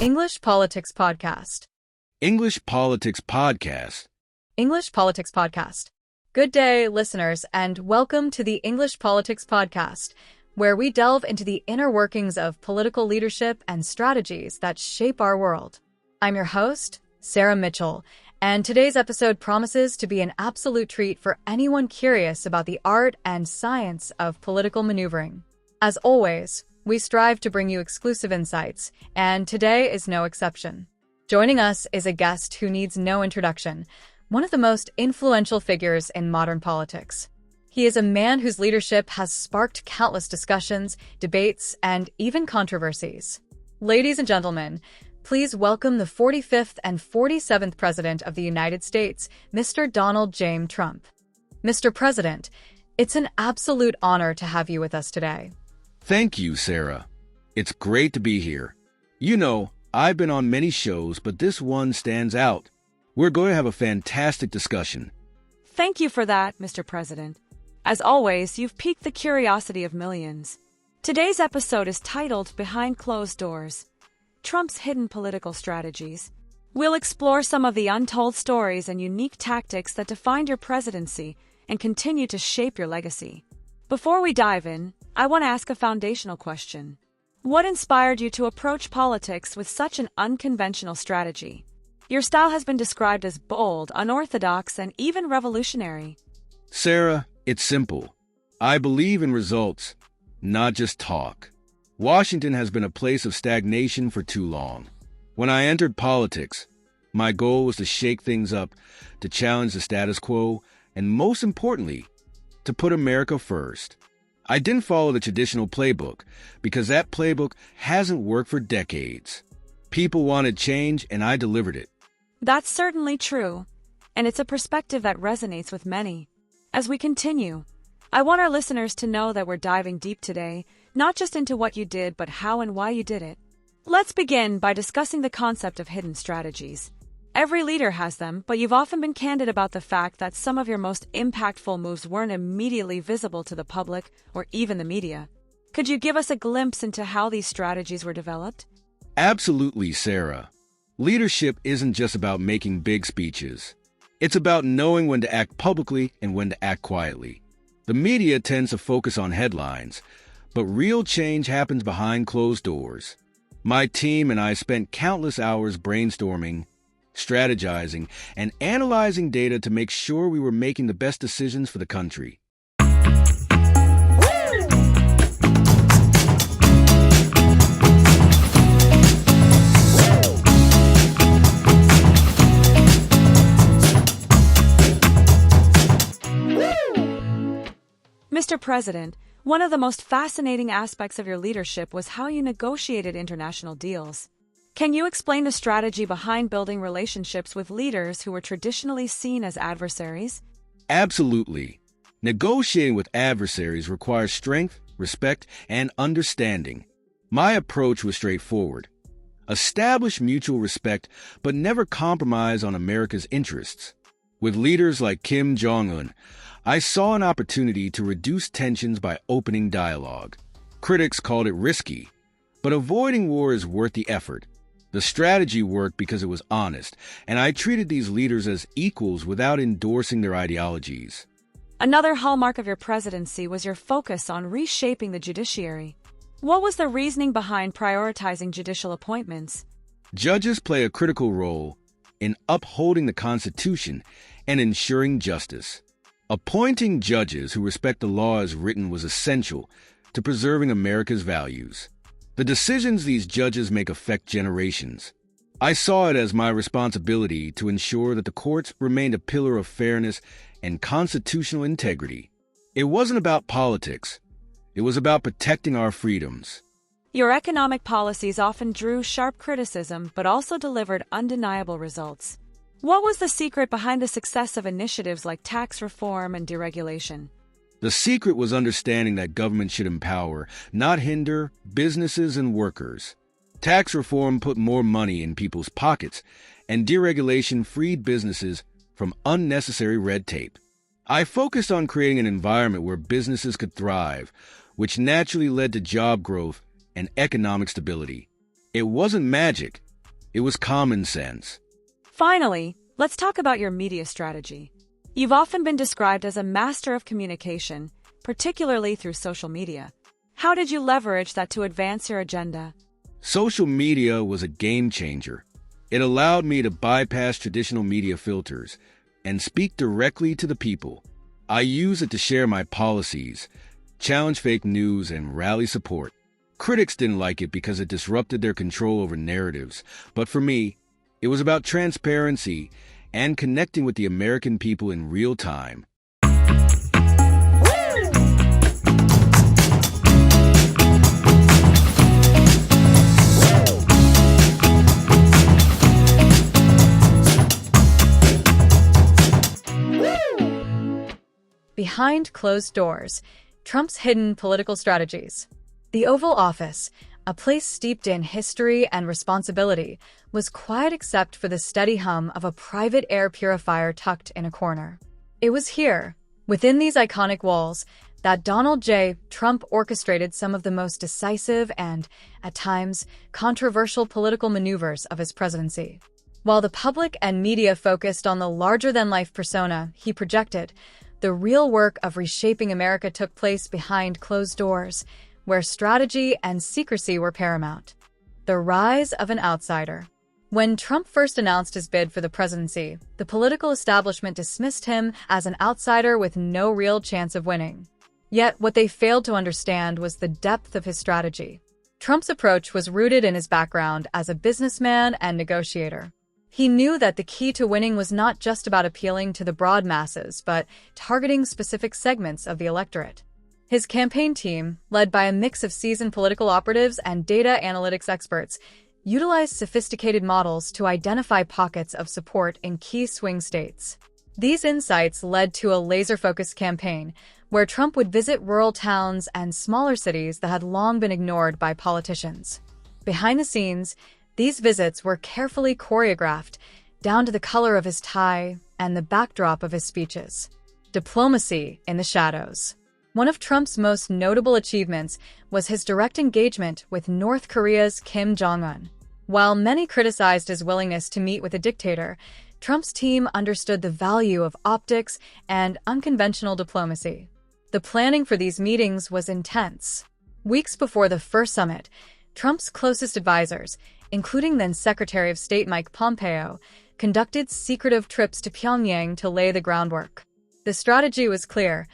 English Politics Podcast. English Politics Podcast. English Politics Podcast. Good day, listeners, and welcome to the English Politics Podcast, where we delve into the inner workings of political leadership and strategies that shape our world. I'm your host, Sarah Mitchell, and today's episode promises to be an absolute treat for anyone curious about the art and science of political maneuvering. As always, we strive to bring you exclusive insights, and today is no exception. Joining us is a guest who needs no introduction, one of the most influential figures in modern politics. He is a man whose leadership has sparked countless discussions, debates, and even controversies. Ladies and gentlemen, please welcome the 45th and 47th President of the United States, Mr. Donald J. Trump. Mr. President, it's an absolute honor to have you with us today. Thank you, Sarah. It's great to be here. You know, I've been on many shows, but this one stands out. We're going to have a fantastic discussion. Thank you for that, Mr. President. As always, you've piqued the curiosity of millions. Today's episode is titled Behind Closed Doors: Trump's Hidden Political Strategies. We'll explore some of the untold stories and unique tactics that defined your presidency and continue to shape your legacy. Before we dive in, I want to ask a foundational question. What inspired you to approach politics with such an unconventional strategy? Your style has been described as bold, unorthodox, and even revolutionary. Sarah, it's simple. I believe in results, not just talk. Washington has been a place of stagnation for too long. When I entered politics, my goal was to shake things up, to challenge the status quo, and most importantly, to put America first. I didn't follow the traditional playbook because that playbook hasn't worked for decades. People wanted change, and I delivered it. That's certainly true, and it's a perspective that resonates with many. As we continue, I want our listeners to know that we're diving deep today, not just into what you did, but how and why you did it. Let's begin by discussing the concept of hidden strategies. Every leader has them, but you've often been candid about the fact that some of your most impactful moves weren't immediately visible to the public or even the media. Could you give us a glimpse into how these strategies were developed? Absolutely, Sarah. Leadership isn't just about making big speeches. It's about knowing when to act publicly and when to act quietly. The media tends to focus on headlines, but real change happens behind closed doors. My team and I spent countless hours brainstorming, strategizing, and analyzing data to make sure we were making the best decisions for the country. Mr. President, one of the most fascinating aspects of your leadership was how you negotiated international deals. Can you explain the strategy behind building relationships with leaders who were traditionally seen as adversaries? Absolutely. Negotiating with adversaries requires strength, respect, and understanding. My approach was straightforward. Establish mutual respect, but never compromise on America's interests. With leaders like Kim Jong-un, I saw an opportunity to reduce tensions by opening dialogue. Critics called it risky, but avoiding war is worth the effort. The strategy worked because it was honest, and I treated these leaders as equals without endorsing their ideologies. Another hallmark of your presidency was your focus on reshaping the judiciary. What was the reasoning behind prioritizing judicial appointments? Judges play a critical role in upholding the Constitution and ensuring justice. Appointing judges who respect the law as written was essential to preserving America's values. The decisions these judges make affect generations. I saw it as my responsibility to ensure that the courts remained a pillar of fairness and constitutional integrity. It wasn't about politics. It was about protecting our freedoms. Your economic policies often drew sharp criticism, but also delivered undeniable results. What was the secret behind the success of initiatives like tax reform and deregulation? The secret was understanding that government should empower, not hinder, businesses and workers. Tax reform put more money in people's pockets, and deregulation freed businesses from unnecessary red tape. I focused on creating an environment where businesses could thrive, which naturally led to job growth and economic stability. It wasn't magic, It was common sense. Finally, let's talk about your media strategy. You've often been described as a master of communication, particularly through social media. How did you leverage that to advance your agenda? Social media was a game changer. It allowed me to bypass traditional media filters and speak directly to the people. I use it to share my policies, challenge fake news, and rally support. Critics didn't like it because it disrupted their control over narratives, but for me, it was about transparency and connecting with the American people in real time. Behind closed doors, Trump's hidden political strategies. The Oval Office, a place steeped in history and responsibility, was quiet except for the steady hum of a private air purifier tucked in a corner. It was here, within these iconic walls, that Donald J. Trump orchestrated some of the most decisive and, at times, controversial political maneuvers of his presidency. While the public and media focused on the larger-than-life persona he projected, the real work of reshaping America took place behind closed doors, where strategy and secrecy were paramount. The rise of an outsider. When Trump first announced his bid for the presidency, the political establishment dismissed him as an outsider with no real chance of winning. Yet, what they failed to understand was the depth of his strategy. Trump's approach was rooted in his background as a businessman and negotiator. He knew that the key to winning was not just about appealing to the broad masses, but targeting specific segments of the electorate. His campaign team, led by a mix of seasoned political operatives and data analytics experts, utilized sophisticated models to identify pockets of support in key swing states. These insights led to a laser-focused campaign where Trump would visit rural towns and smaller cities that had long been ignored by politicians. Behind the scenes, these visits were carefully choreographed, down to the color of his tie and the backdrop of his speeches. Diplomacy in the shadows. One of Trump's most notable achievements was his direct engagement with North Korea's Kim Jong-un. While many criticized his willingness to meet with a dictator, Trump's team understood the value of optics and unconventional diplomacy. The planning for these meetings was intense. Weeks before the first summit, Trump's closest advisors, including then Secretary of State Mike Pompeo, conducted secretive trips to Pyongyang to lay the groundwork. The strategy was clear: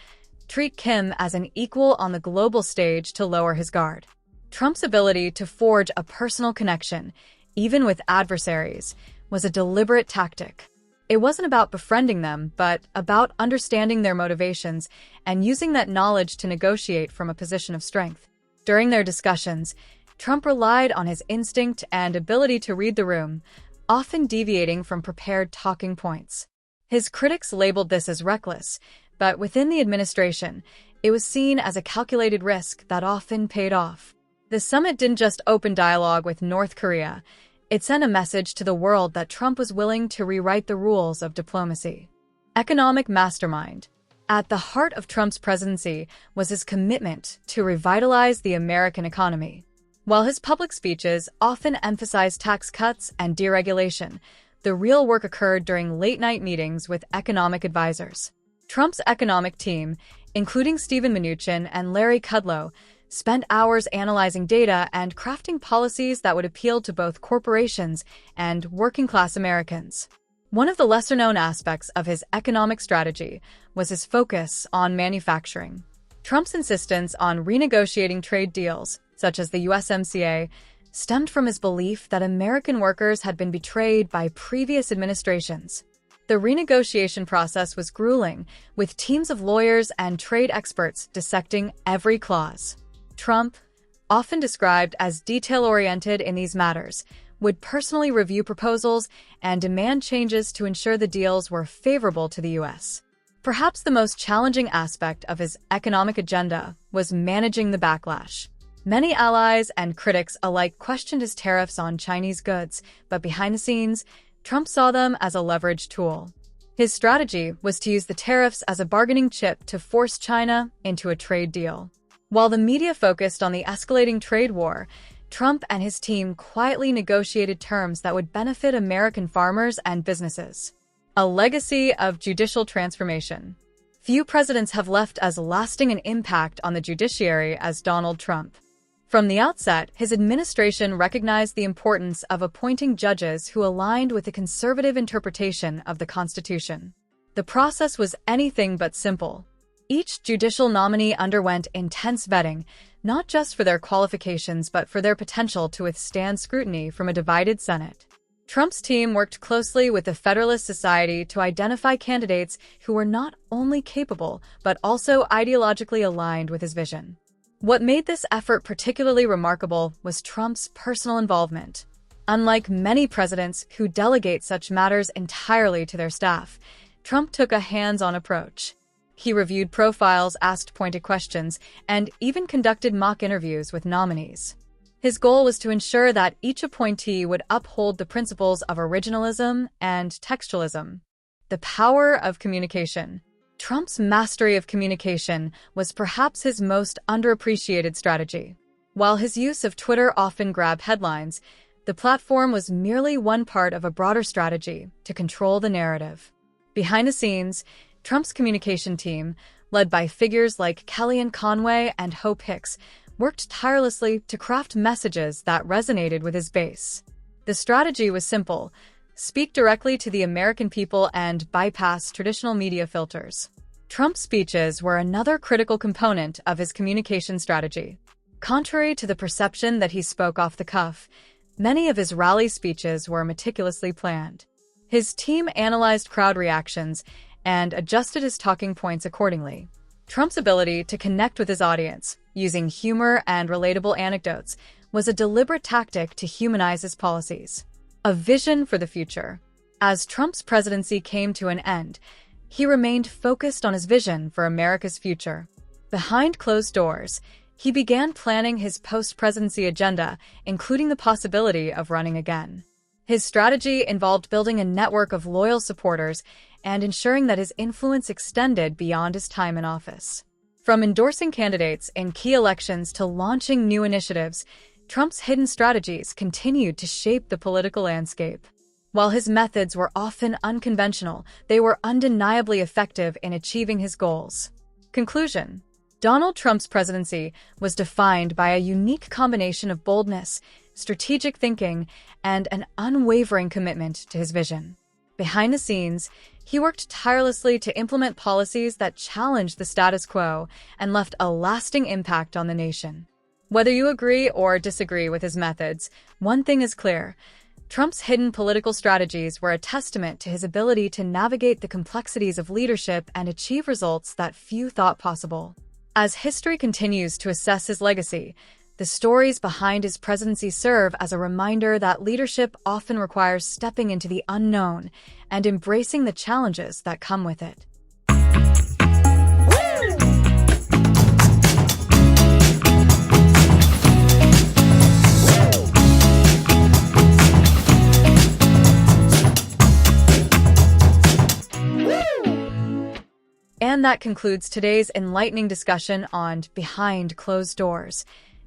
treat Kim as an equal on the global stage to lower his guard. Trump's ability to forge a personal connection, even with adversaries, was a deliberate tactic. It wasn't about befriending them, but about understanding their motivations and using that knowledge to negotiate from a position of strength. During their discussions, Trump relied on his instinct and ability to read the room, often deviating from prepared talking points. His critics labeled this as reckless, but within the administration, it was seen as a calculated risk that often paid off. The summit didn't just open dialogue with North Korea, it sent a message to the world that Trump was willing to rewrite the rules of diplomacy. Economic mastermind. At the heart of Trump's presidency was his commitment to revitalize the American economy. While his public speeches often emphasized tax cuts and deregulation, the real work occurred during late-night meetings with economic advisors. Trump's economic team, including Steven Mnuchin and Larry Kudlow, spent hours analyzing data and crafting policies that would appeal to both corporations and working-class Americans. One of the lesser-known aspects of his economic strategy was his focus on manufacturing. Trump's insistence on renegotiating trade deals, such as the USMCA, stemmed from his belief that American workers had been betrayed by previous administrations. The renegotiation process was grueling, with teams of lawyers and trade experts dissecting every clause. Trump, often described as detail-oriented in these matters, would personally review proposals and demand changes to ensure the deals were favorable to the U.S. Perhaps the most challenging aspect of his economic agenda was managing the backlash. Many allies and critics alike questioned his tariffs on Chinese goods, but behind the scenes, Trump saw them as a leverage tool. His strategy was to use the tariffs as a bargaining chip to force China into a trade deal. While the media focused on the escalating trade war, Trump and his team quietly negotiated terms that would benefit American farmers and businesses. A legacy of judicial transformation. Few presidents have left as lasting an impact on the judiciary as Donald Trump. From the outset, his administration recognized the importance of appointing judges who aligned with a conservative interpretation of the Constitution. The process was anything but simple. Each judicial nominee underwent intense vetting, not just for their qualifications but for their potential to withstand scrutiny from a divided Senate. Trump's team worked closely with the Federalist Society to identify candidates who were not only capable but also ideologically aligned with his vision. What made this effort particularly remarkable was Trump's personal involvement. Unlike many presidents who delegate such matters entirely to their staff, Trump took a hands-on approach. He reviewed profiles, asked pointed questions, and even conducted mock interviews with nominees. His goal was to ensure that each appointee would uphold the principles of originalism and textualism. The power of communication. Trump's mastery of communication was perhaps his most underappreciated strategy. While his use of Twitter often grabbed headlines, the platform was merely one part of a broader strategy to control the narrative. Behind the scenes, Trump's communication team, led by figures like Kellyanne Conway and Hope Hicks, worked tirelessly to craft messages that resonated with his base. The strategy was simple: speak directly to the American people and bypass traditional media filters. Trump's speeches were another critical component of his communication strategy. Contrary to the perception that he spoke off the cuff, many of his rally speeches were meticulously planned. His team analyzed crowd reactions and adjusted his talking points accordingly. Trump's ability to connect with his audience, using humor and relatable anecdotes, was a deliberate tactic to humanize his policies. A vision for the future. As Trump's presidency came to an end, he remained focused on his vision for America's future. Behind closed doors, he began planning his post-presidency agenda, including the possibility of running again. His strategy involved building a network of loyal supporters and ensuring that his influence extended beyond his time in office. From endorsing candidates in key elections to launching new initiatives, Trump's hidden strategies continued to shape the political landscape. While his methods were often unconventional, they were undeniably effective in achieving his goals. Conclusion: Donald Trump's presidency was defined by a unique combination of boldness, strategic thinking, and an unwavering commitment to his vision. Behind the scenes, he worked tirelessly to implement policies that challenged the status quo and left a lasting impact on the nation. Whether you agree or disagree with his methods, one thing is clear: Trump's hidden political strategies were a testament to his ability to navigate the complexities of leadership and achieve results that few thought possible. As history continues to assess his legacy, the stories behind his presidency serve as a reminder that leadership often requires stepping into the unknown and embracing the challenges that come with it. And that concludes today's enlightening discussion on Behind Closed Doors,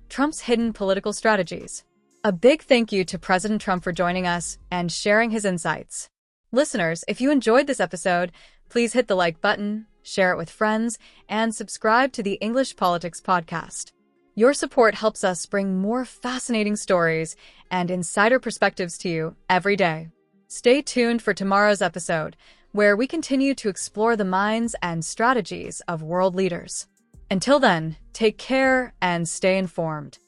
Trump's hidden political strategies. A big thank you to President Trump for joining us and sharing his insights. Listeners, if you enjoyed this episode, please hit the like button, share it with friends, and subscribe to the English Politics Podcast. Your support helps us bring more fascinating stories and insider perspectives to you every day. Stay tuned for tomorrow's episode, where we continue to explore the minds and strategies of world leaders. Until then, take care and stay informed.